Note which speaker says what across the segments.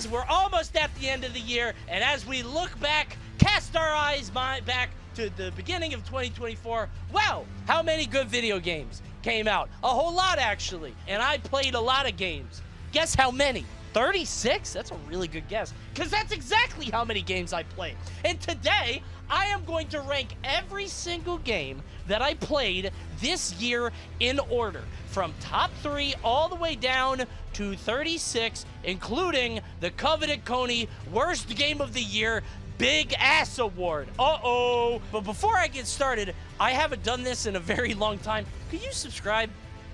Speaker 1: guys, we're almost at the end of the year, and as we look back, cast our eyes back to the beginning of 2024, wow, how many good video games came out? A whole lot, actually, and I played a lot of games. Guess how many? 36? That's a really good guess, because that's exactly how many games I played. And today, I am going to rank every single game that I played this year in order, from top 3 all the way down to 36, including the coveted Coney Worst Game of the Year Big Ass Award. Uh-oh. But before I get started, I haven't done this in a very long time. Could you subscribe?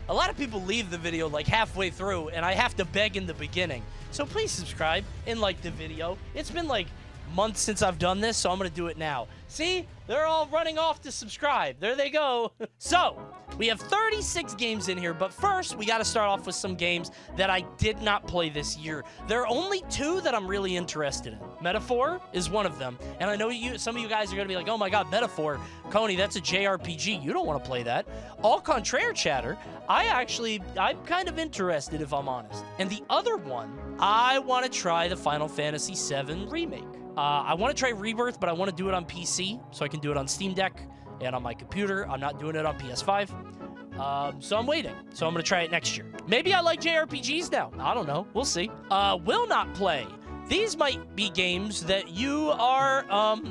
Speaker 1: A lot of people leave the video like halfway through, and I have to beg in the beginning. So please subscribe and like the video. It's been like months since I've done this, so I'm gonna do it now. See? They're all running off to subscribe. There they go. So, we have 36 games in here, but first, we gotta start off with some games that I did not play this year. There are only 2 that I'm really interested in. Metaphor is one of them, and I know some of you guys are gonna be like, oh my god, Metaphor, Coney, that's a JRPG. You don't wanna play that. Au contraire, chatter, I'm kind of interested, if I'm honest. And the other one, I wanna try the Final Fantasy VII Remake. I want to try Rebirth, but I want to do it on PC, so I can do it on Steam Deck and on my computer. I'm not doing it on PS5, so I'm waiting. So I'm going to try it next year. Maybe I like JRPGs now. I don't know. We'll see. Will not play. These might be games that you are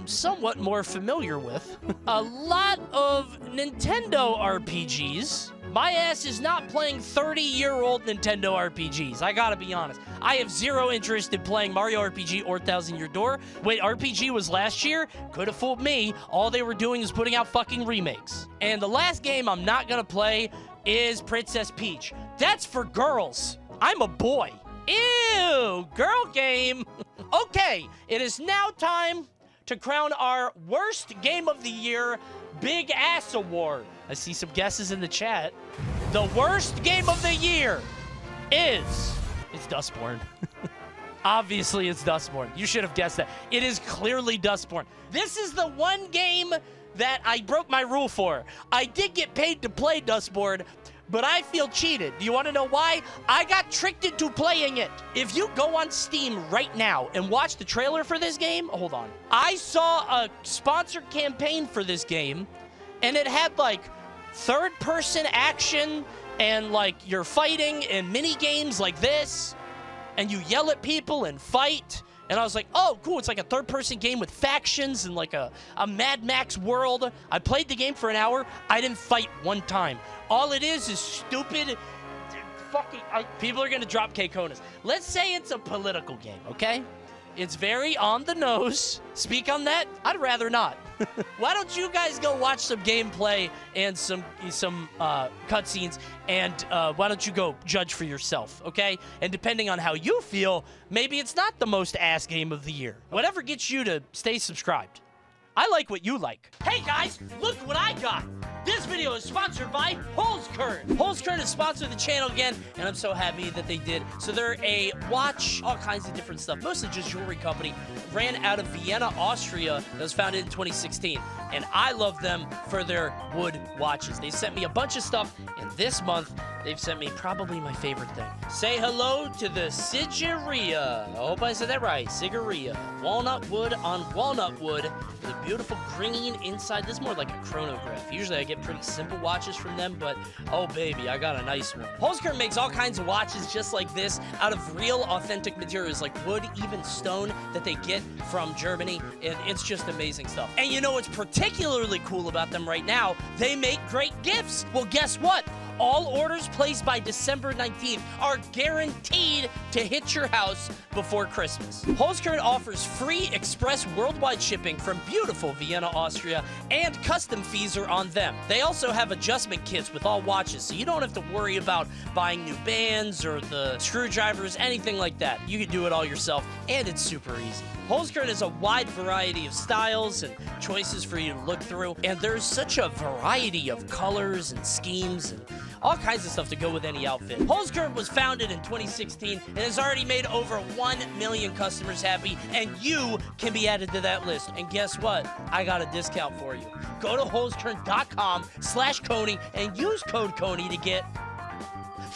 Speaker 1: somewhat more familiar with. A lot of Nintendo RPGs. My ass is not playing 30-year-old Nintendo RPGs. I gotta be honest. I have zero interest in playing Mario RPG or Thousand Year Door. Wait, RPG was last year? Could have fooled me. All they were doing is putting out fucking remakes. And the last game I'm not gonna play is Princess Peach. That's for girls. I'm a boy. Ew, girl game. Okay, it is now time to crown our worst game of the year Big Ass Award. I see some guesses in the chat. The worst game of the year is... It's Dustborn. Obviously, it's Dustborn. You should have guessed that. It is clearly Dustborn. This is the one game that I broke my rule for. I did get paid to play Dustborn, but I feel cheated. Do you want to know why? I got tricked into playing it. If you go on Steam right now and watch the trailer for this game, hold on. I saw a sponsored campaign for this game, and it had like third-person action and like you're fighting and mini games like this, and you yell at people and fight. And I was like, oh, cool, it's like a third-person game with factions and like a Mad Max world. I played the game for an hour. I didn't fight one time. All it is stupid fucking... people are going to drop K-Konas. Let's say it's a political game, okay? It's very on the nose. Speak on that? I'd rather not. Why don't you guys go watch some gameplay and some cutscenes, and why don't you go judge for yourself, okay? And depending on how you feel, maybe it's not the most ass game of the year. Whatever gets you to stay subscribed. I like what you like. Hey guys, look what I got. This video is sponsored by Holzkern. Holzkern has sponsored the channel again, and I'm so happy that they did. So they're a watch, all kinds of different stuff, mostly just jewelry company, ran out of Vienna, Austria, that was founded in 2016. And I love them for their wood watches. They sent me a bunch of stuff, and this month, they've sent me probably my favorite thing. Say hello to the Siggeria. I hope I said that right. Siggeria. Walnut wood on walnut wood with a beautiful green inside. This is more like a chronograph. Usually I get pretty simple watches from them, but oh baby, I got a nice one. Holzkern makes all kinds of watches just like this out of real authentic materials like wood, even stone that they get from Germany, and it's just amazing stuff. And you know what's particularly cool about them right now? They make great gifts. Well, guess what? All orders placed by December 19th are guaranteed to hit your house before Christmas. Holzkern offers free express worldwide shipping from beautiful Vienna, Austria, and custom fees are on them. They also have adjustment kits with all watches, so you don't have to worry about buying new bands or the screwdrivers, anything like that. You can do it all yourself, and it's super easy. Holzkern has a wide variety of styles and choices for you to look through, and there's such a variety of colors and schemes and all kinds of stuff to go with any outfit. Holzkern was founded in 2016 and has already made over 1 million customers happy, and you can be added to that list. And guess what? I got a discount for you. Go to holzkern.com/Coney and use code Coney to get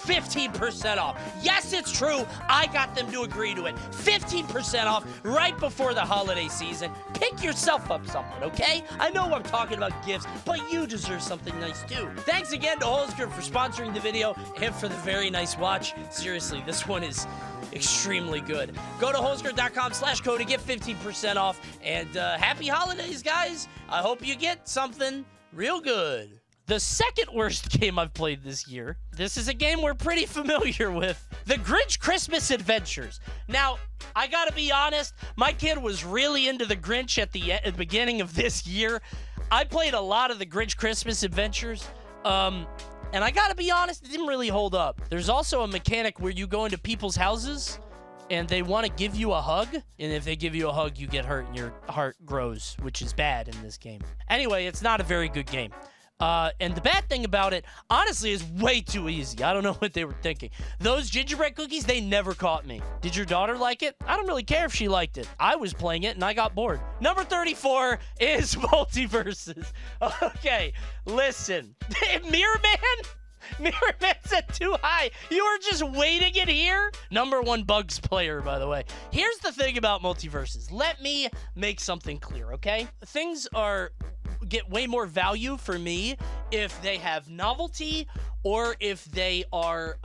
Speaker 1: 15% off. Yes, it's true. I got them to agree to it. 15% off right before the holiday season. Pick yourself up something, okay? I know I'm talking about gifts, but you deserve something nice too. Thanks again to Holzker for sponsoring the video and for the very nice watch. Seriously, this one is extremely good. Go to holzker.com/Coney, get 15% off, and happy holidays, guys. I hope you get something real good. The second worst game I've played this year, this is a game we're pretty familiar with, The Grinch Christmas Adventures. Now, I gotta be honest, my kid was really into The Grinch at the beginning of this year. I played a lot of The Grinch Christmas Adventures, and I gotta be honest, it didn't really hold up. There's also a mechanic where you go into people's houses, and they want to give you a hug, and if they give you a hug, you get hurt and your heart grows, which is bad in this game. Anyway, it's not a very good game. And the bad thing about it, honestly, is way too easy. I don't know what they were thinking. Those gingerbread cookies, they never caught me. Did your daughter like it? I don't really care if she liked it. I was playing it, and I got bored. Number 34 is Multiverses. Okay, listen. Mirror Man? Mirror Man said too high. You were just waiting it here? Number 1 Bugs player, by the way. Here's the thing about Multiverses. Let me make something clear, okay? Things get way more value for me if they have novelty or if they are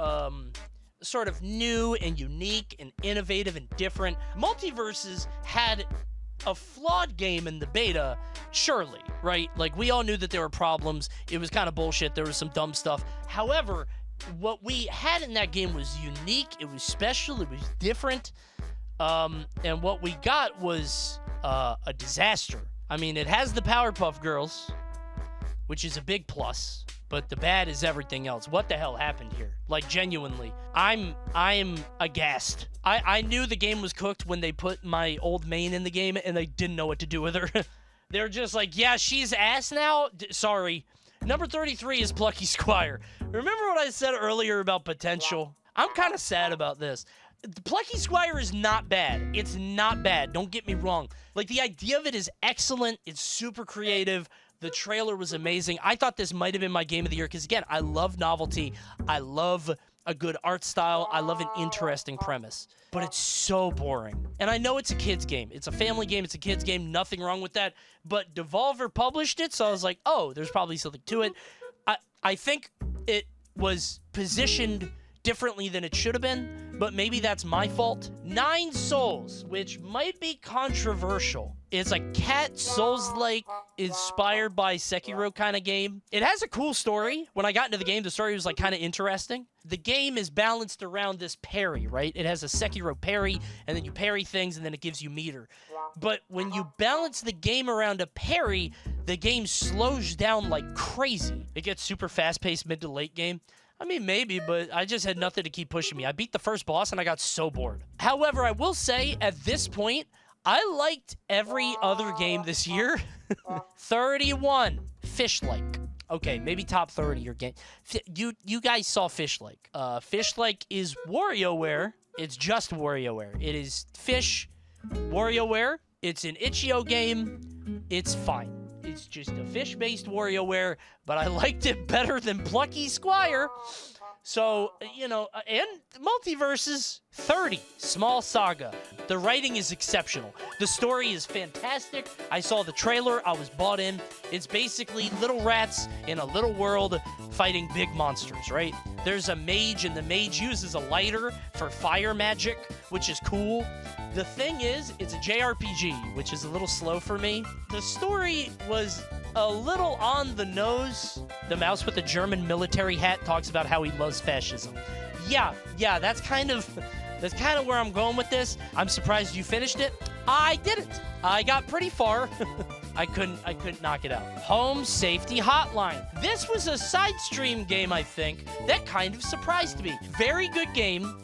Speaker 1: sort of new and unique and innovative and different. Multiverses had a flawed game in the beta, surely, right? Like, we all knew that there were problems. It was kind of bullshit. There was some dumb stuff. However, what we had in that game was unique. It was special. It was different. And what we got was a disaster. I mean, it has the Powerpuff Girls, which is a big plus, but the bad is everything else. What the hell happened here? Like, genuinely, I'm aghast. I knew the game was cooked when they put my old main in the game, and they didn't know what to do with her. They're just like, yeah, she's ass now? Sorry. Number 33 is Plucky Squire. Remember what I said earlier about potential? I'm kind of sad about this. Plucky Squire is not bad. It's not bad. Don't get me wrong. Like, the idea of it is excellent. It's super creative. The trailer was amazing. I thought this might have been my game of the year because, again, I love novelty. I love a good art style. I love an interesting premise. But it's so boring. And I know it's a kid's game. It's a family game. It's a kid's game. Nothing wrong with that. But Devolver published it, so I was like, oh, there's probably something to it. I think it was positioned differently than it should have been, but maybe that's my fault. 9 Souls, which might be controversial. It's a cat Souls-like, inspired by Sekiro kind of game. It has a cool story. When I got into the game, the story was like kind of interesting. The game is balanced around this parry, right? It has a Sekiro parry, and then you parry things, and then it gives you meter. But when you balance the game around a parry, the game slows down like crazy. It gets super fast-paced mid to late game. I mean, maybe, but I just had nothing to keep pushing me. I beat the first boss, and I got so bored. However, I will say, at this point, I liked every other game this year. 31. Fish-like. Okay, maybe top 30 your game. You guys saw Fish-like. Fish-like is WarioWare. It's just WarioWare. It is Fish, WarioWare. It's an itch.io game. It's fine. It's just a fish-based WarioWare, but I liked it better than Plucky Squire. So, you know, and Multiverses, 30, Small Saga. The writing is exceptional. The story is fantastic. I saw the trailer. I was bought in. It's basically little rats in a little world fighting big monsters, right? There's a mage, and the mage uses a lighter for fire magic, which is cool. The thing is, it's a JRPG, which is a little slow for me. The story was a little on the nose. The mouse with the German military hat talks about how he loves fascism. Yeah, that's kind of where I'm going with this. I'm surprised you finished it. I didn't. I got pretty far. I couldn't knock it out. Home Safety Hotline. This was a side stream game, I think, that kind of surprised me. Very good game.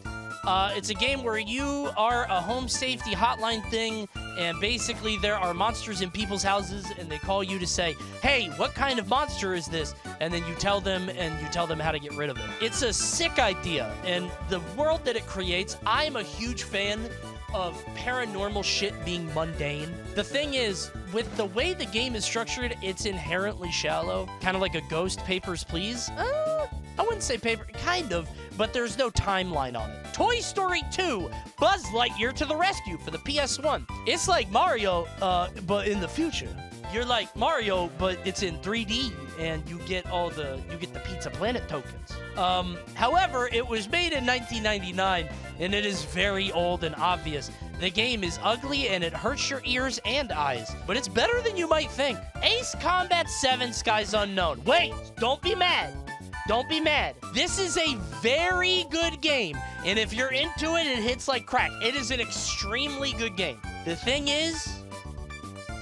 Speaker 1: It's a game where you are a home safety hotline thing, and basically there are monsters in people's houses, and they call you to say, hey, what kind of monster is this? And then you tell them, and you tell them how to get rid of it. It's a sick idea, and the world that it creates, I'm a huge fan of paranormal shit being mundane. The thing is, with the way the game is structured, it's inherently shallow, kind of like a Ghost Papers, Please. I wouldn't say paper, kind of, but there's no timeline on it. Toy Story 2, Buzz Lightyear to the Rescue for the PS1. It's like Mario, but in the future. You're like Mario, but it's in 3D, and you get the Pizza Planet tokens. However, it was made in 1999, and it is very old and obvious. The game is ugly, and it hurts your ears and eyes, but it's better than you might think. Ace Combat 7 Skies Unknown. Wait, don't be mad. Don't be mad. This is a very good game, and if you're into it, it hits like crack. It is an extremely good game. The thing is,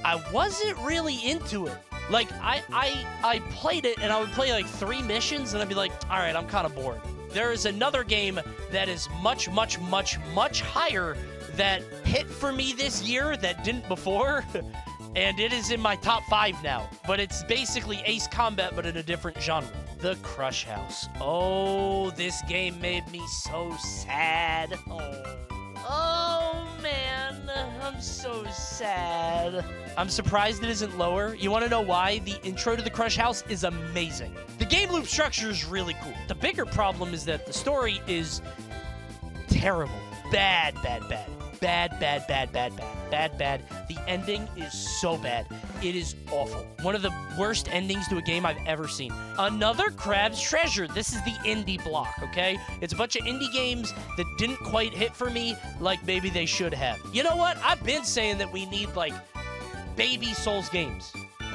Speaker 1: I wasn't really into it. Like, I played it, and I would play like 3 missions, and I'd be like, all right, I'm kind of bored. There is another game that is much, much, much, much higher that hit for me this year that didn't before, and it is in my top 5 now. But it's basically Ace Combat, but in a different genre. The Crush House. Oh, this game made me so sad. Oh, man. I'm so sad. I'm surprised it isn't lower. You want to know why? The intro to the Crush House is amazing. The game loop structure is really cool. The bigger problem is that the story is terrible. Bad. The ending is so bad. It is awful. One of the worst endings to a game I've ever seen. Another Crab's Treasure. This is the indie block, okay? It's a bunch of indie games that didn't quite hit for me like maybe they should have. You know what? I've been saying that we need, like, baby Souls games.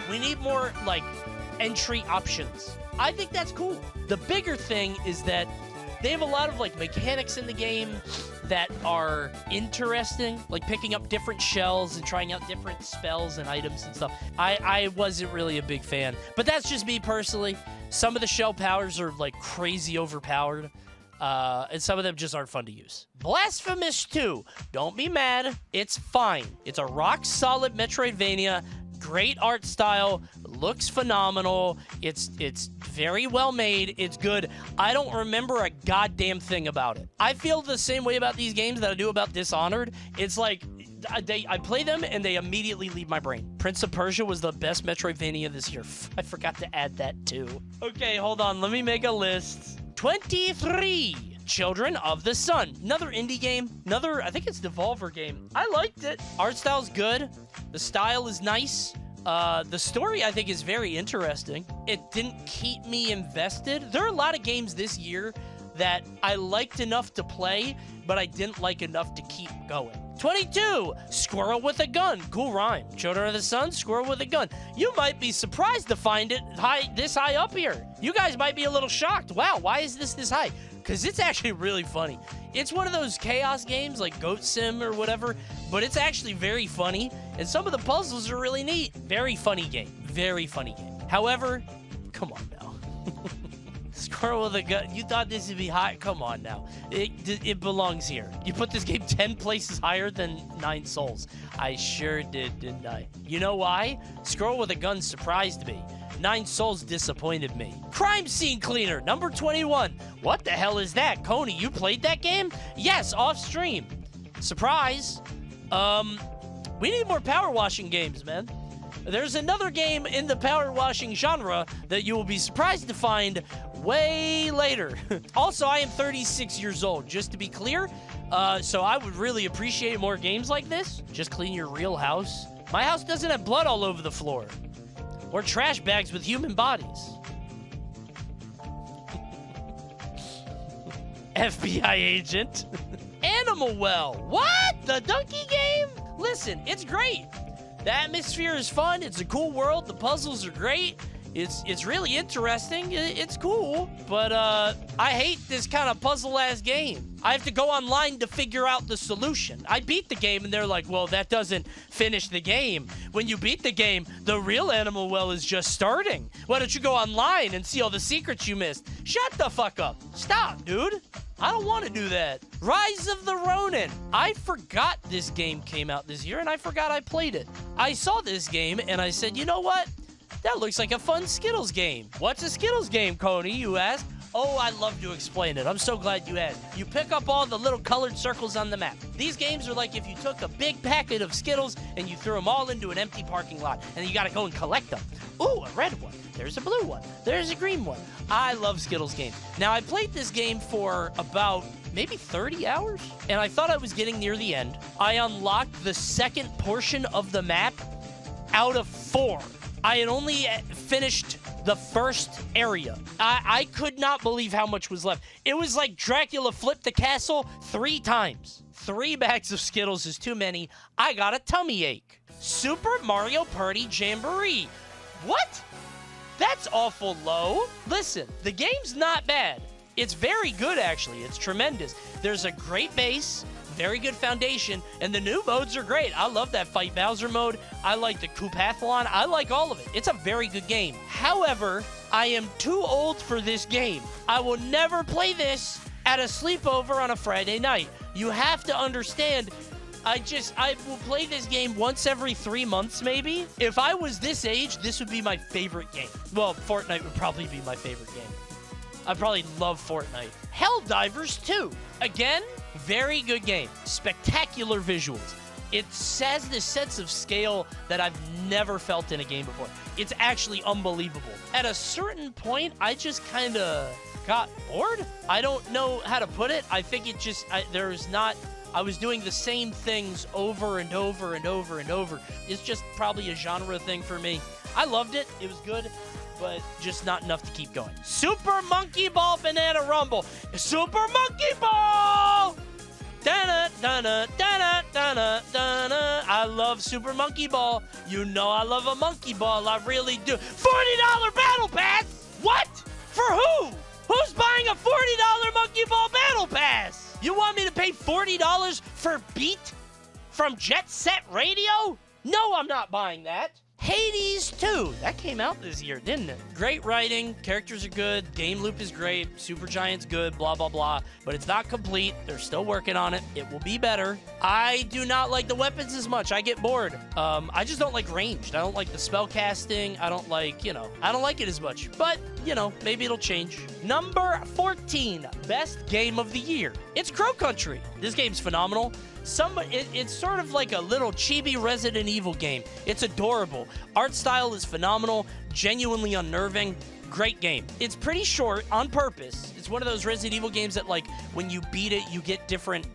Speaker 1: We need more, like, entry options. I think that's cool. The bigger thing is that they have a lot of, like, mechanics in the game that are interesting, like picking up different shells and trying out different spells and items and stuff. I wasn't really a big fan, but that's just me personally. Some of the shell powers are, like, crazy overpowered, and some of them just aren't fun to use. Blasphemous 2. Don't be mad. It's fine. It's a rock-solid Metroidvania. Great art style, looks phenomenal, it's very well made, it's good. I don't remember a goddamn thing about it. I feel the same way about these games that I do about Dishonored. It's like, I play them and they immediately leave my brain. Prince of Persia was the best Metroidvania this year. I forgot to add that too. Okay, hold on, let me make a list. 23. Children of the Sun. Another indie game. Another, I think it's Devolver game. I liked it. Art style's good. The style is nice. The story, I think, is very interesting. It didn't keep me invested. There are a lot of games this year that I liked enough to play, but I didn't like enough to keep going. 22. Squirrel with a Gun. Cool rhyme. Children of the Sun, Squirrel with a Gun. You might be surprised to find it this high up here. You guys might be a little shocked. Wow, why is this high? Because it's actually really funny. It's one of those chaos games like Goat Sim or whatever, but it's actually very funny, and some of the puzzles are really neat. Very funny game. Very funny game. However, come on now. Squirrel with a Gun. You thought this would be high? Come on now. It belongs here. You put this game 10 places higher than 9 Souls. I sure did, didn't I? You know why? Squirrel with a Gun surprised me. 9 Souls disappointed me. Crime Scene Cleaner, number 21. What the hell is that? Coney, you played that game? Yes, off stream. Surprise. We need more power washing games, man. There's another game in the power washing genre that you will be surprised to find way later. Also, I am 36 years old, just to be clear. So I would really appreciate more games like this. Just clean your real house. My house doesn't have blood all over the floor. Or trash bags with human bodies. FBI agent. Animal Well. What? The donkey game? Listen, it's great. The atmosphere is fun. It's a cool world. The puzzles are great. It's really interesting. It's cool. But I hate this kind of puzzle-ass game. I have to go online to figure out the solution. I beat the game, and they're like, well, that doesn't finish the game. When you beat the game, the real Animal Well is just starting. Why don't you go online and see all the secrets you missed? Shut the fuck up. Stop, dude. I don't want to do that. Rise of the Ronin. I forgot this game came out this year, and I forgot I played it. I saw this game, and I said, you know what? That looks like a fun Skittles game. What's a Skittles game, Coney, you ask? Oh, I love to explain it. I'm so glad you asked. You pick up all the little colored circles on the map. These games are like if you took a big packet of Skittles and you threw them all into an empty parking lot, and you gotta go and collect them. Ooh, a red one. There's a blue one. There's a green one. I love Skittles games. Now, I played this game for about maybe 30 hours, and I thought I was getting near the end. I unlocked the second portion of the map out of 4. I had only finished the first area. I could not believe how much was left. It was like Dracula flipped the castle 3 times. 3 bags of Skittles is too many. I got a tummy ache. Super Mario Party Jamboree. What? That's awful low. Listen, the game's not bad. It's very good, actually. It's tremendous. There's a great base, very good foundation, and the new modes are great. I love that Fight Bowser mode. I like the Koopathlon. I like all of it. It's a very good game. However, I am too old for this game. I will never play this at a sleepover on a Friday night. You have to understand, I will play this game once every 3 months, maybe. If I was this age, this would be my favorite game. Well, Fortnite would probably be my favorite game. I probably love Fortnite. Helldivers 2. Again, very good game. Spectacular visuals. It has this sense of scale that I've never felt in a game before. It's actually unbelievable. At a certain point, I just kind of got bored. I don't know how to put it. I think it just, I was doing the same things over and over and over and over. It's just probably a genre thing for me. I loved it. It was good, but just not enough to keep going. Super Monkey Ball Banana Rumble. Super Monkey Ball! Da-na, da-na, da-na, da-na, da-na. I love Super Monkey Ball. You know I love a monkey ball. I really do. $40 Battle Pass? What? For who? Who's buying a $40 Monkey Ball Battle Pass? You want me to pay $40 for Beat from Jet Set Radio? No, I'm not buying that. Hades 2. That came out this year, didn't it? Great writing. Characters are good. Game loop is great. Supergiant's good. Blah, blah, blah. But it's not complete. They're still working on it. It will be better. I do not like the weapons as much. I get bored. I just don't like ranged. I don't like the spell casting. I don't like, I don't like it as much. But, maybe it'll change. Number 14. Best game of the year. It's Crow Country. This game's phenomenal. It's sort of like a little chibi Resident Evil game. It's adorable. Art style is phenomenal, genuinely unnerving. Great game. It's pretty short on purpose. It's one of those Resident Evil games that, like, when you beat it, you get different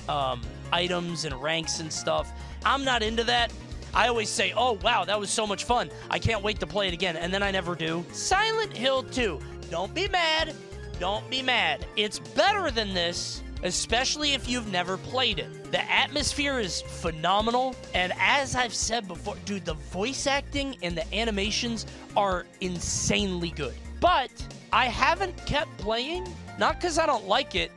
Speaker 1: items and ranks and stuff. I'm not into that. I always say, oh, wow, that was so much fun. I can't wait to play it again, and then I never do. Silent Hill 2. Don't be mad. Don't be mad. It's better than this, especially if you've never played it. The atmosphere is phenomenal, and as I've said before, dude, the voice acting and the animations are insanely good. But I haven't kept playing, not because I don't like it.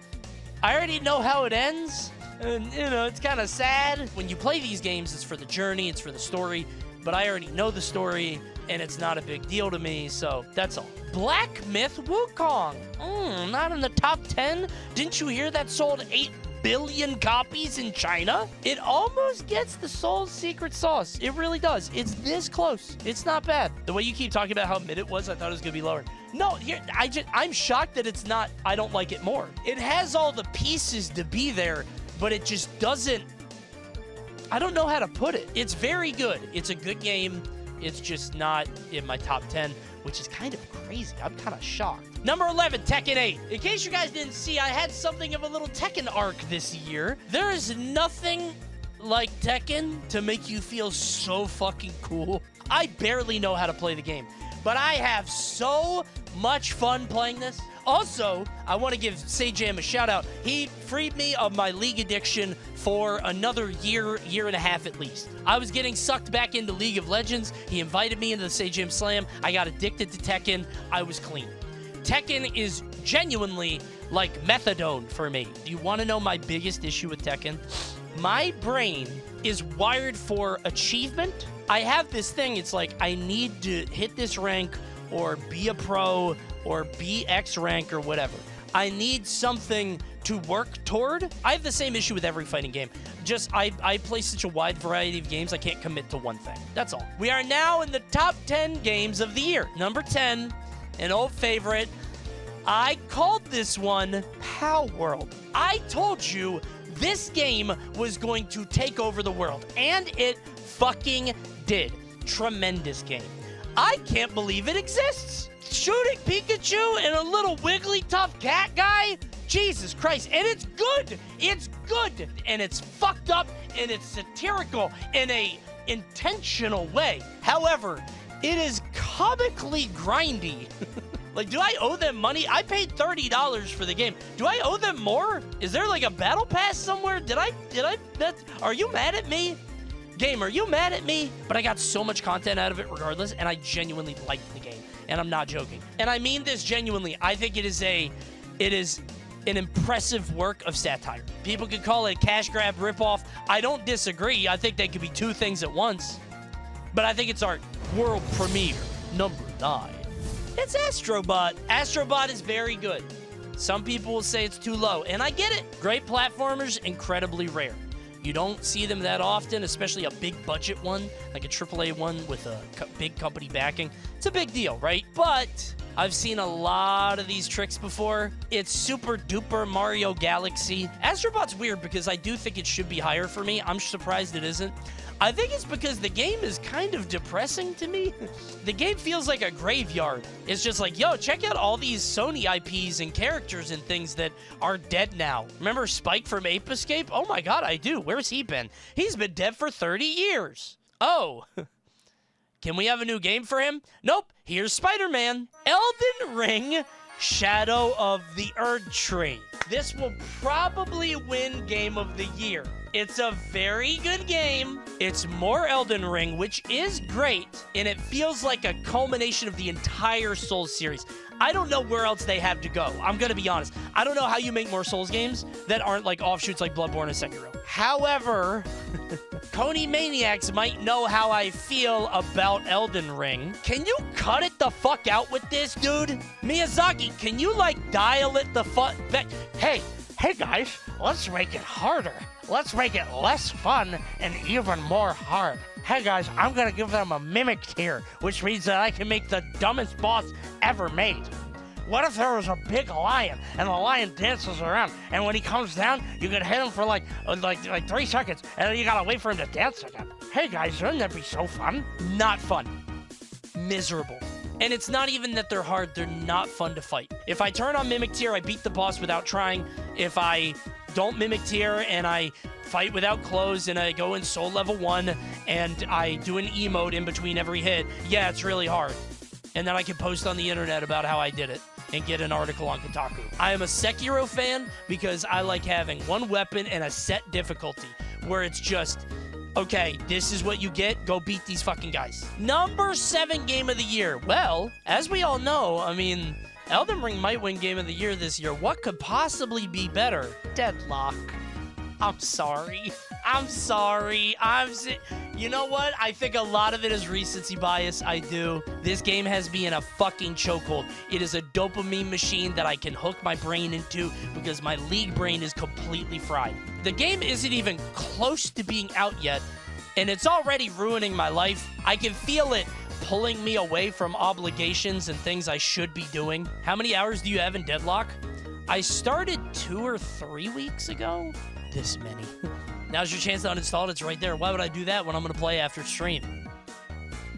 Speaker 1: I already know how it ends, and, it's kind of sad. When you play these games, it's for the journey, it's for the story, but I already know the story, and it's not a big deal to me, so that's all. Black Myth Wukong. Not in the top 10? Didn't you hear that sold 8 billion copies in China? It almost gets the Soul's secret sauce. It really does. It's this close. It's not bad. The way you keep talking about how mid it was, I thought it was going to be lower. No, I'm shocked that it's not, I don't like it more. It has all the pieces to be there, but it just doesn't, I don't know how to put it. It's very good. It's a good game. It's just not in my top 10, which is kind of crazy. I'm kind of shocked. Number 11, Tekken 8. In case you guys didn't see, I had something of a little Tekken arc this year. There is nothing like Tekken to make you feel so fucking cool. I barely know how to play the game, but I have so much fun playing this. Also, I want to give Sajam a shout out. He freed me of my League addiction for another year and a half at least. I was getting sucked back into League of Legends. He invited me into the Sajam Slam. I got addicted to Tekken. I was clean. Tekken is genuinely like methadone for me. Do you want to know my biggest issue with Tekken? My brain is wired for achievement. I have this thing. It's like I need to hit this rank or be a pro or be X rank or whatever. I need something to work toward. I have the same issue with every fighting game. Just, I play such a wide variety of games, I can't commit to one thing. That's all. We are now in the top 10 games of the year. Number 10, an old favorite. I called this one Pow World. I told you this game was going to take over the world, and it fucking did. Tremendous game. I can't believe it exists. Shooting Pikachu and a little wiggly tough cat guy? Jesus Christ. And it's good. It's good. And it's fucked up, and it's satirical in a intentional way. However, it is comically grindy. Like, do I owe them money? I paid $30 for the game. Do I owe them more? Is there like a battle pass somewhere? Are you mad at me? Game, are you mad at me? But I got so much content out of it regardless, and I genuinely liked the game. And I'm not joking. And I mean this genuinely. I think it is an impressive work of satire. People could call it a cash grab ripoff. I don't disagree. I think they could be two things at once. But I think it's our world premiere, number 9. It's Astrobot. Astrobot is very good. Some people will say it's too low, and I get it. Great platformers, incredibly rare. You don't see them that often, especially a big budget one, like a AAA one with a big company backing. It's a big deal, right? But I've seen a lot of these tricks before. It's super duper Mario Galaxy. Astrobot's weird because I do think it should be higher for me. I'm surprised it isn't. I think it's because the game is kind of depressing to me. The game feels like a graveyard. It's just like, yo, check out all these Sony IPs and characters and things that are dead now. Remember Spike from Ape Escape? Oh my god, I do. Where's he been? He's been dead for 30 years. Oh. Can we have a new game for him? Nope. Here's Spider-Man. Elden Ring, Shadow of the Erdtree. This will probably win Game of the Year. It's a very good game. It's more Elden Ring, which is great, and it feels like a culmination of the entire Souls series. I don't know where else they have to go. I'm going to be honest. I don't know how you make more Souls games that aren't like offshoots like Bloodborne and Sekiro. However, Coney Maniacs might know how I feel about Elden Ring. Can you cut it the fuck out with this, dude? Miyazaki, can you like dial it the fuck back? Hey guys, let's make it harder. Let's make it less fun and even more hard. Hey guys, I'm gonna give them a mimic tier, which means that I can make the dumbest boss ever made. What if there was a big lion and the lion dances around, and when he comes down, you can hit him for like 3 seconds, and then you gotta wait for him to dance again. Hey guys, wouldn't that be so fun? Not fun. Miserable. And it's not even that they're hard, they're not fun to fight. If I turn on Mimic Tier, I beat the boss without trying. If I don't Mimic Tier and I fight without clothes and I go in Soul Level 1 and I do an emote in between every hit, yeah, it's really hard. And then I can post on the internet about how I did it and get an article on Kotaku. I am a Sekiro fan because I like having one weapon and a set difficulty where it's just, okay, this is what you get. Go beat these fucking guys. Number 7 Game of the Year. Well, as we all know, I mean, Elden Ring might win Game of the Year this year. What could possibly be better? Deadlock. I'm sorry. You know what? I think a lot of it is recency bias. I do. This game has me in a fucking chokehold. It is a dopamine machine that I can hook my brain into because my League brain is completely fried. The game isn't even close to being out yet, and it's already ruining my life. I can feel it pulling me away from obligations and things I should be doing. How many hours do you have in Deadlock? I started 2 or 3 weeks ago. This many. Now's your chance to uninstall it. It's right there. Why would I do that when I'm going to play after stream?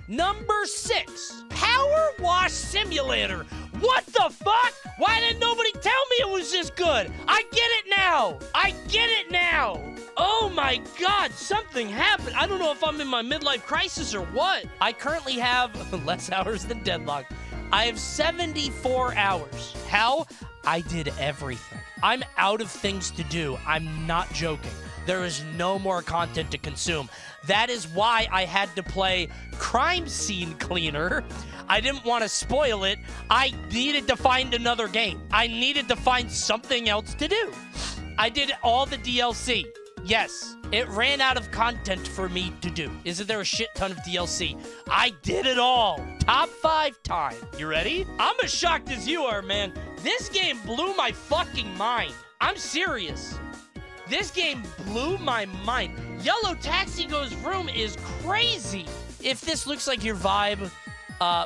Speaker 1: Number 6, Power Wash Simulator. What the fuck? Why didn't nobody tell me it was this good? I get it now. Oh my god, something happened. I don't know if I'm in my midlife crisis or what. I currently have less hours than Deadlock. I have 74 hours. How? I did everything. I'm out of things to do. I'm not joking. There is no more content to consume. That is why I had to play Crime Scene Cleaner. I didn't want to spoil it. I needed to find another game. I needed to find something else to do. I did all the DLC. Yes, it ran out of content for me to do. Isn't there a shit ton of DLC? I did it all. Top 5 time. You ready? I'm as shocked as you are, man. This game blew my fucking mind. I'm serious. This game blew my mind. Yellow Taxi Goes Vroom is crazy. If this looks like your vibe,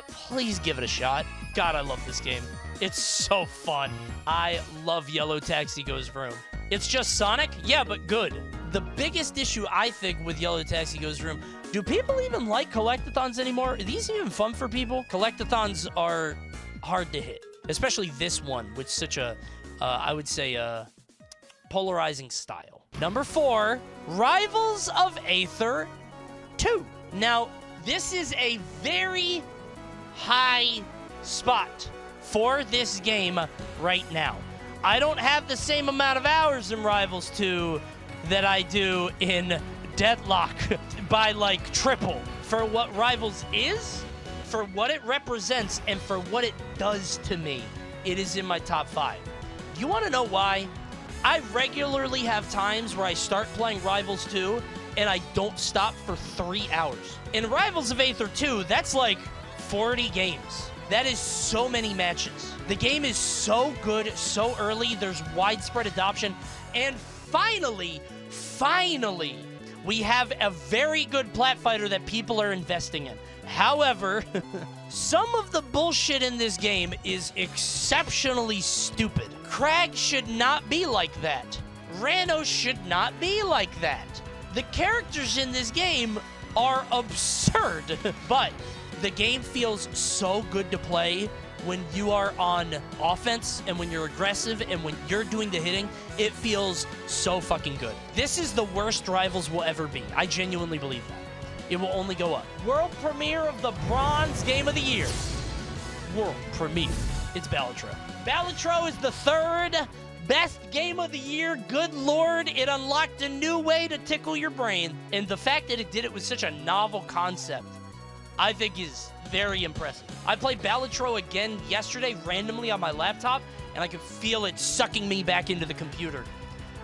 Speaker 1: please give it a shot. God, I love this game. It's so fun. I love Yellow Taxi Goes Vroom. It's just Sonic? Yeah, but good. The biggest issue, I think, with Yellow Taxi Goes Vroom, do people even like collectathons anymore? Are these even fun for people? Collectathons are hard to hit, especially this one with such a, I would say, polarizing style. Number 4, Rivals of Aether 2. Now, this is a very high spot for this game right now. I don't have the same amount of hours in Rivals 2 that I do in Deadlock by like triple. For what Rivals is, for what it represents, and for what it does to me, it is in my top 5. You want to know why? I regularly have times where I start playing Rivals 2 and I don't stop for 3 hours. In Rivals of Aether 2, that's like 40 games. That is so many matches. The game is so good, so early. There's widespread adoption. And finally, we have a very good plat fighter that people are investing in. However, some of the bullshit in this game is exceptionally stupid. Crag should not be like that. Rano should not be like that. The characters in this game are absurd, but the game feels so good to play when you are on offense and when you're aggressive and when you're doing the hitting. It feels so fucking good. This is the worst Rivals will ever be. I genuinely believe that. It will only go up. World premiere of the Bronze Game of the Year. World premiere. It's Balatro. Balatro is the 3rd best game of the year. Good lord, it unlocked a new way to tickle your brain. And the fact that it did it with such a novel concept, I think is very impressive. I played Balatro again yesterday randomly on my laptop, and I could feel it sucking me back into the computer.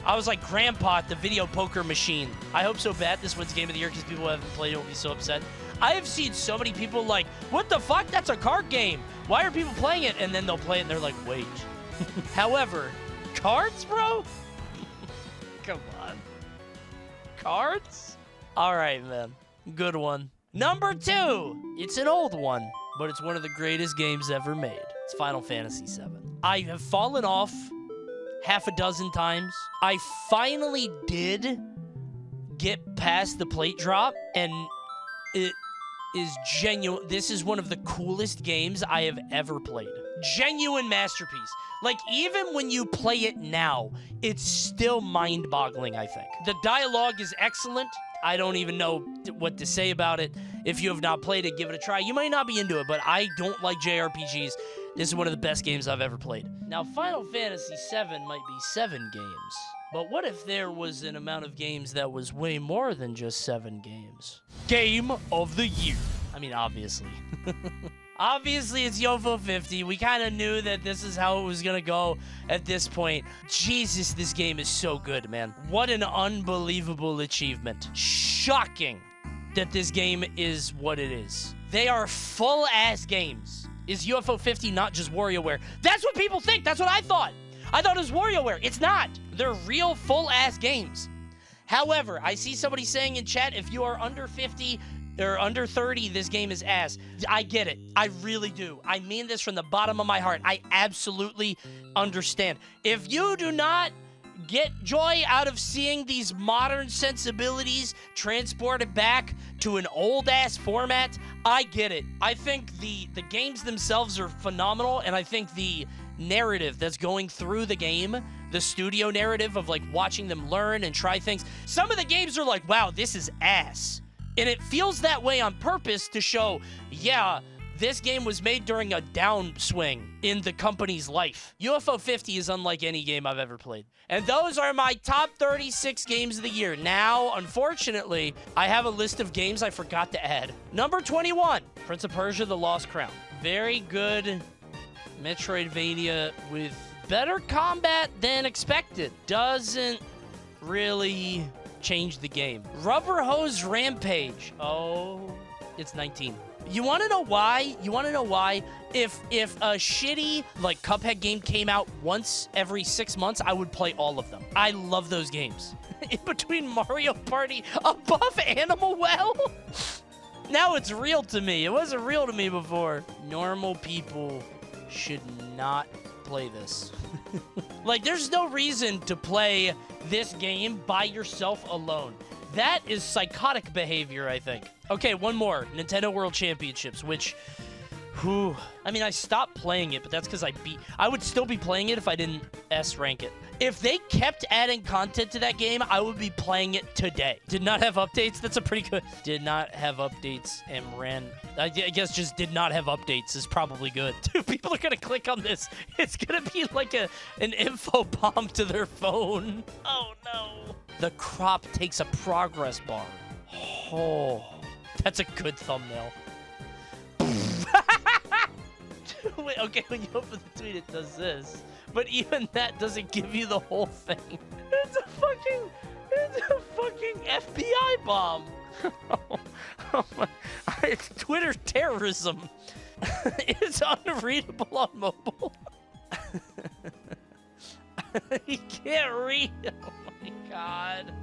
Speaker 1: I was like Grandpa at the video poker machine. I hope so bad this wins Game of the Year because people who haven't played it will be so upset. I have seen so many people like, what the fuck? That's a card game. Why are people playing it? And then they'll play it and they're like, wait. However, cards, bro? Come on. Cards? All right, man. Good one. Number 2. It's an old one, but it's one of the greatest games ever made. It's Final Fantasy VII. I have fallen off half a dozen times. I finally did get past the plate drop, and it is genuine. This is one of the coolest games I have ever played. Genuine masterpiece. Like, even when you play it now, it's still mind-boggling, I think. The dialogue is excellent. I don't even know what to say about it. If you have not played it, give it a try. You might not be into it, but I don't like JRPGs. This is one of the best games I've ever played. Now, Final Fantasy VII might be 7 games. But what if there was an amount of games that was way more than just 7 games? Game of the Year. I mean, obviously. Obviously, it's Yofo 50. We kind of knew that this is how it was going to go at this point. Jesus, this game is so good, man. What an unbelievable achievement. Shocking that this game is what it is. They are full-ass games. Is UFO 50 not just WarioWare? That's what people think. That's what I thought. I thought it was WarioWare. It's not. They're real full-ass games. However, I see somebody saying in chat, if you are under 50 or under 30, this game is ass. I get it. I really do. I mean this from the bottom of my heart. I absolutely understand. If you do not get joy out of seeing these modern sensibilities transported back to an old-ass format, I get it. I think the games themselves are phenomenal, and I think the narrative that's going through the game, the studio narrative of like watching them learn and try things, some of the games are like, wow, this is ass. And it feels that way on purpose to show, yeah, this game was made during a downswing in the company's life. UFO 50 is unlike any game I've ever played. And those are my top 36 games of the year. Now, unfortunately, I have a list of games I forgot to add. Number 21, Prince of Persia: The Lost Crown. Very good Metroidvania with better combat than expected. Doesn't really change the game. Rubber Hose Rampage. Oh, it's 19. You want to know why? You want to know why? If a shitty, like, Cuphead game came out once every 6 months, I would play all of them. I love those games. In between Mario Party, above Animal Well? Now it's real to me. It wasn't real to me before. Normal people should not play this. Like, there's no reason to play this game by yourself alone. That is psychotic behavior, I think. Okay, one more. Nintendo World Championships, which... Whew. I mean, I stopped playing it, but that's because I would still be playing it if I didn't S-rank it. If they kept adding content to that game, I would be playing it today. Did not have updates. That's a pretty good... Did not have updates and ran... I guess just did not have updates is probably good. Dude, people are going to click on this. It's going to be like an info bomb to their phone. Oh, no. The crop takes a progress bar. Oh, that's a good thumbnail. Wait, okay, when you open the tweet, it does this. But even that doesn't give you the whole thing. It's a fucking FBI bomb. Oh my, it's Twitter terrorism. It's unreadable on mobile. He can't read. Oh my god.